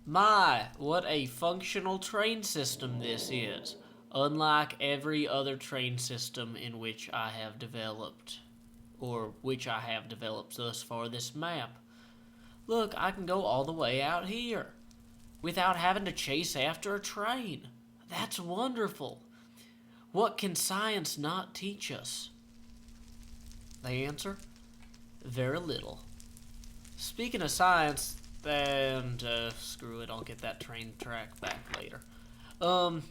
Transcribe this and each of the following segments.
My, what a functional train system this is, unlike every other train system in which I have developed, or which I have developed thus far this map. Look, I can go all the way out here without having to chase after a train. That's wonderful. What can science not teach us? The answer? Very little. Speaking of science, and screw it, I'll get that train track back later. Um,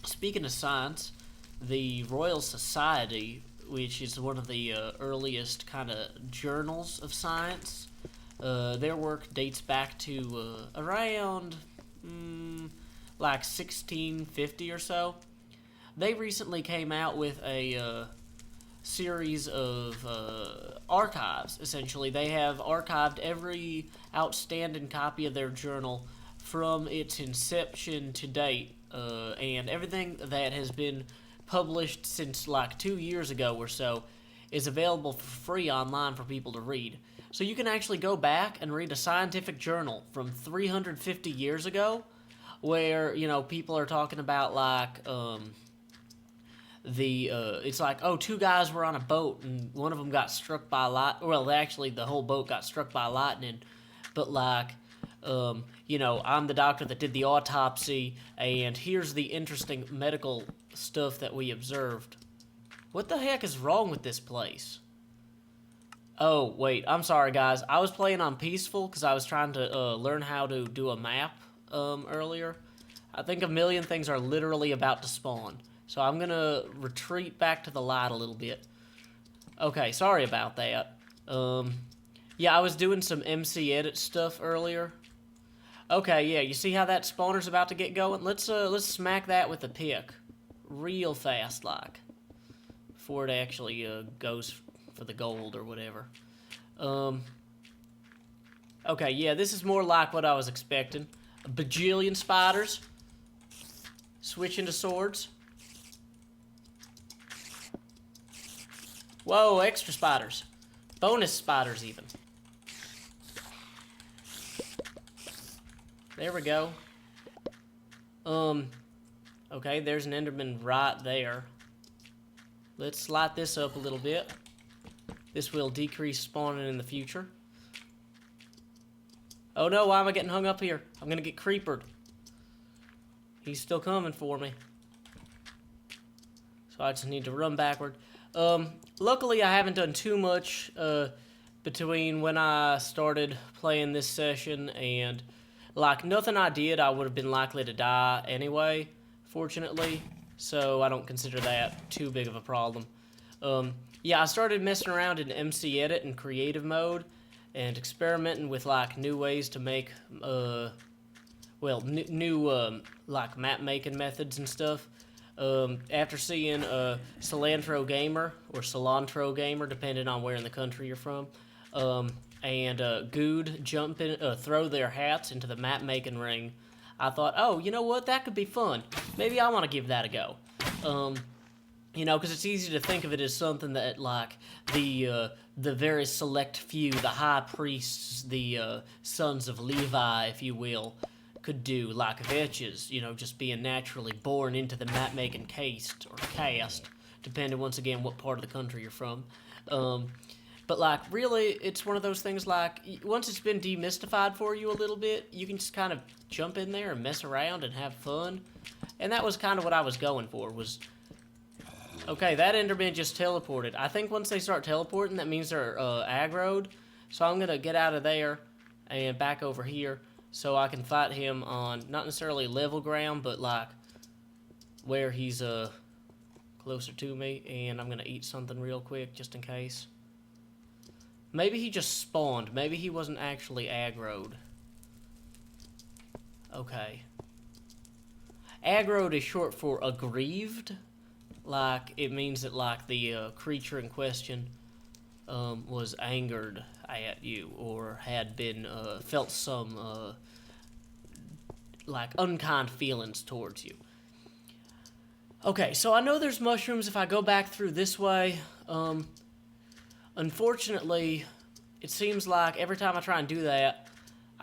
Speaking of science, the Royal Society, which is one of the earliest kind of journals of science, their work dates back to around like 1650 or so. They recently came out with a series of archives. Essentially, they have archived every outstanding copy of their journal from its inception to date, and everything that has been published since like 2 years ago or so is available for free online for people to read. So you can actually go back and read a scientific journal from 350 years ago, where people are talking about like it's like, oh, two guys were on a boat and one of them got struck by well, actually the whole boat got struck by lightning, but like I'm the doctor that did the autopsy, and here's the interesting medical stuff that we observed. What the heck is wrong with this place? Oh, wait, I'm sorry, guys. I was playing on peaceful because I was trying to learn how to do a map earlier. I think a million things are literally about to spawn. So I'm going to retreat back to the light a little bit. Okay, sorry about that. Yeah, I was doing some MC edit stuff earlier. Okay, yeah, you see how that spawner's about to get going? Let's smack that with a pick. Real fast, like. Before it actually goes for the gold or whatever. Okay, yeah, this is more like what I was expecting. A bajillion spiders. Switch into swords. Whoa, extra spiders. Bonus spiders, even. There we go. Okay, there's an Enderman right there. Let's light this up a little bit. This will decrease spawning in the future. Oh no, why am I getting hung up here? I'm gonna get creepered. He's still coming for me. So I just need to run backward. Luckily I haven't done too much between when I started playing this session and like nothing I did I would have been likely to die anyway, fortunately. So I don't consider that too big of a problem. Yeah, I started messing around in MC Edit and creative mode and experimenting with like new ways to make new like map making methods and stuff. After seeing Cilantro Gamer or Cilantro Gamer, depending on where in the country you're from, and Good throw their hats into the map making ring, I thought, oh, you know what, that could be fun. Maybe I want to give that a go. Because it's easy to think of it as something that like the very select few, the high priests, the sons of Levi, if you will, could do, like vechs, just being naturally born into the map-making caste, or caste, depending, once again, what part of the country you're from. But, like, really, it's one of those things, like, once it's been demystified for you a little bit, you can just kind of jump in there and mess around and have fun. And that was kind of what I was going for, was... Okay, that Enderman just teleported. I think once they start teleporting, that means they're aggroed. So I'm going to get out of there and back over here, so I can fight him on, not necessarily level ground, but like where he's closer to me. And I'm going to eat something real quick just in case. Maybe he just spawned. Maybe he wasn't actually aggroed. Okay. Aggroed is short for aggrieved. Like, it means that like the creature in question was angered at you, or had been felt some like unkind feelings towards you. Okay, so I know there's mushrooms if I go back through this way. Unfortunately, it seems like every time I try and do that,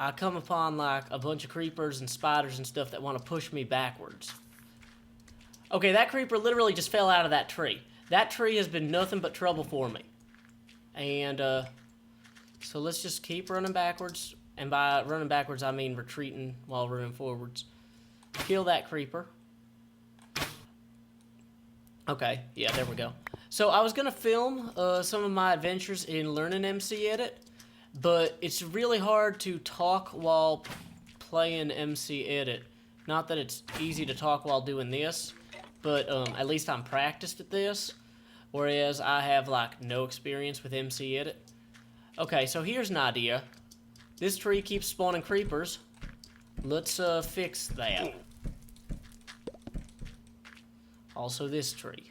I come upon like a bunch of creepers and spiders and stuff that want to push me backwards. Okay, that creeper literally just fell out of that tree. That tree has been nothing but trouble for me. And so let's just keep running backwards. And by running backwards, I mean retreating while running forwards. Kill that creeper. Okay, yeah, there we go. So I was gonna film some of my adventures in learning MC Edit, but it's really hard to talk while playing MC Edit. Not that it's easy to talk while doing this, but at least I'm practiced at this, whereas I have like no experience with MC Edit. Okay, so here's an idea. This tree keeps spawning creepers. Let's fix that. Also this tree.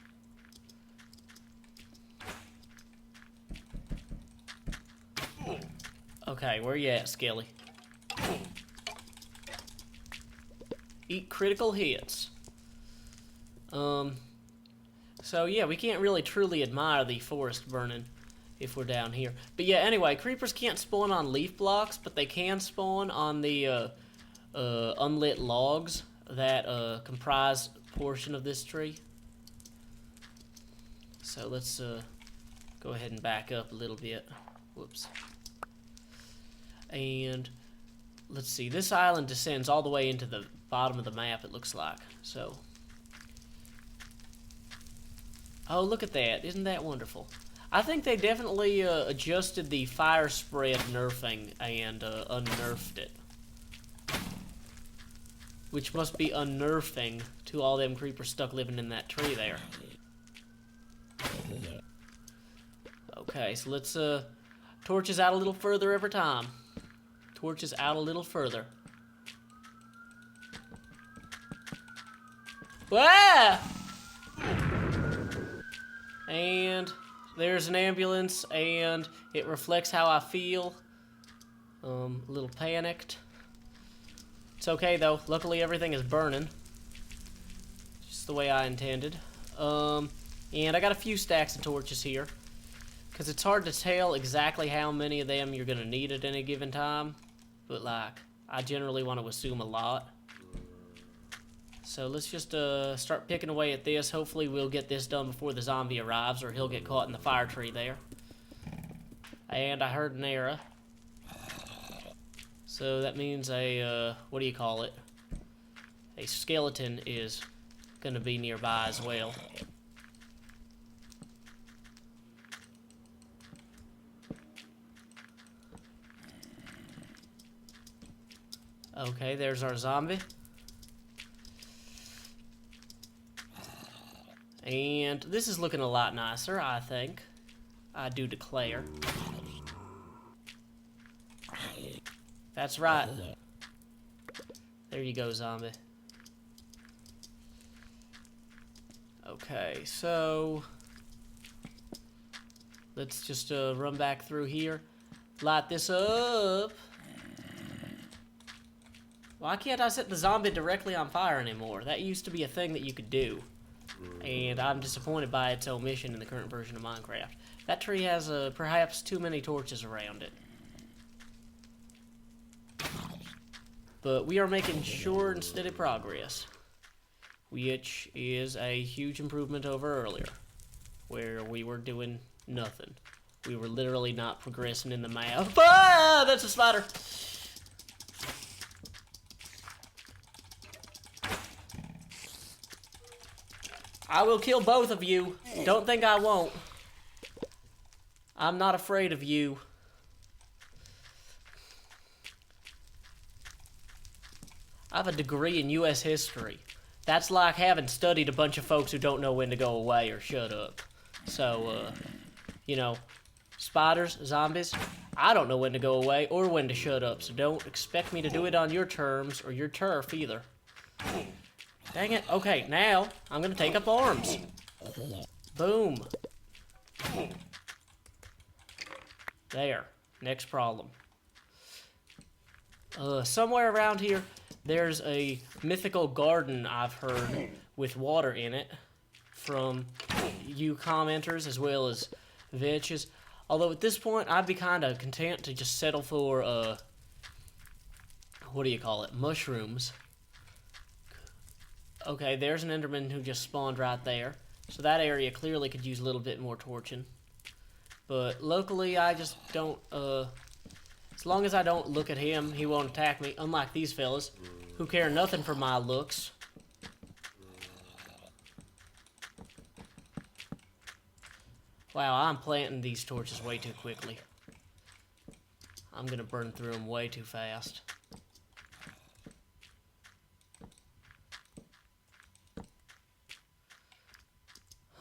Okay, where you at, Skelly? Eat critical hits. So yeah, we can't really truly admire the forest burning if we're down here. But yeah, anyway, creepers can't spawn on leaf blocks, but they can spawn on the unlit logs that comprise a portion of this tree. So let's go ahead and back up a little bit. Whoops. And let's see, this island descends all the way into the bottom of the map, it looks like. So, oh, look at that. Isn't that wonderful? I think they definitely adjusted the fire spread nerfing and unnerfed it. Which must be unnerving to all them creepers stuck living in that tree there. Okay, so let's torches out a little further every time. Torches out a little further. Ah! And there's an ambulance, and it reflects how I feel. A little panicked. It's okay though. Luckily everything is burning. Just the way I intended. And I got a few stacks of torches here, because it's hard to tell exactly how many of them you're gonna need at any given time. But like, I generally want to assume a lot. So let's just start picking away at this. Hopefully we'll get this done before the zombie arrives, or he'll get caught in the fire tree there. And I heard an arrow. So that means a, what do you call it? A skeleton is gonna be nearby as well. Okay, there's our zombie. And this is looking a lot nicer, I think. I do declare. That's right. There you go, zombie. Okay, so let's just run back through here. Light this up. Why can't I set the zombie directly on fire anymore? That used to be a thing that you could do. And I'm disappointed by its omission in the current version of Minecraft. That tree has perhaps too many torches around it. But we are making sure and steady progress, which is a huge improvement over earlier, where we were doing nothing. We were literally not progressing in the map. Ah, that's a spider! I will kill both of you. Don't think I won't. I'm not afraid of you. I have a degree in U.S. history. That's like having studied a bunch of folks who don't know when to go away or shut up. So, you know, spiders, zombies, I don't know when to go away or when to shut up, so don't expect me to do it on your terms or your turf either. Dang it. Okay, now I'm gonna take up arms. Boom. There. Next problem. Somewhere around here, there's a mythical garden I've heard with water in it from you commenters as well as vechs. Although at this point, I'd be kind of content to just settle for what do you call it? Mushrooms. Okay, there's an Enderman who just spawned right there. So that area clearly could use a little bit more torching. But locally, I just don't, as long as I don't look at him, he won't attack me. Unlike these fellas, who care nothing for my looks. Wow, I'm planting these torches way too quickly. I'm gonna burn through them way too fast.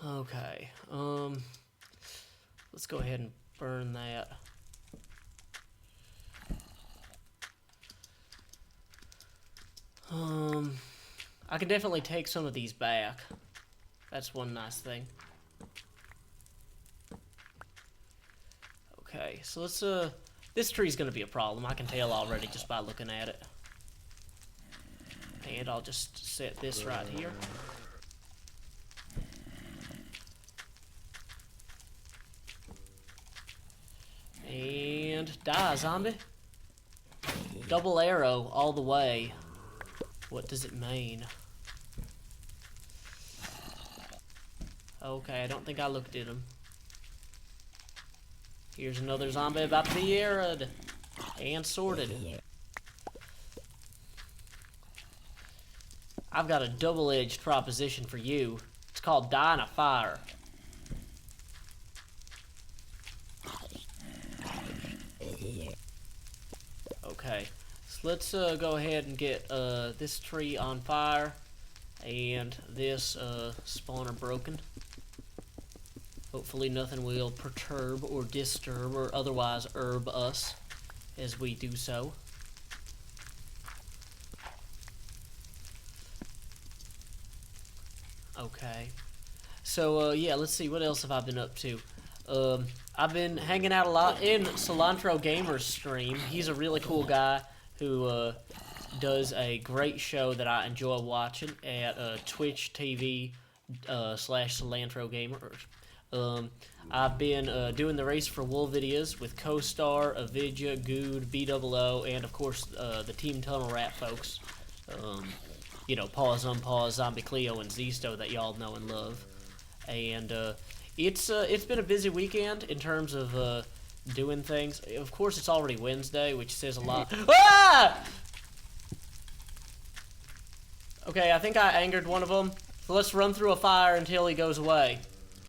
Okay, let's go ahead and burn that. I can definitely take some of these back. That's one nice thing. Okay, so let's, this tree's gonna be a problem. I can tell already just by looking at it. And I'll just set this right here. And die, zombie. Double arrow all the way. What does it mean? Okay, I don't think I looked at him. Here's another zombie about to be arrowed and sorted. I've got a double-edged proposition for you. It's called die in a fire. Okay, so let's go ahead and get this tree on fire and this spawner broken. Hopefully nothing will perturb or disturb or otherwise herb us as we do so. Okay, so yeah, let's see, what else have I been up to? I've been hanging out a lot in Cilantro Gamer's stream. He's a really cool guy who does a great show that I enjoy watching at Twitch TV /Cilantro Gamer. I've been doing the Race for Wool videos with Co-Star, Avidya, Good, BOO, and of course the Team Tunnel Rat folks. You know, Pause, Unpause, Zombie Cleo, and Zisto that y'all know and love. And it's been a busy weekend in terms of doing things. Of course, it's already Wednesday, which says a lot. Ah! Okay, I think I angered one of them. So let's run through a fire until he goes away.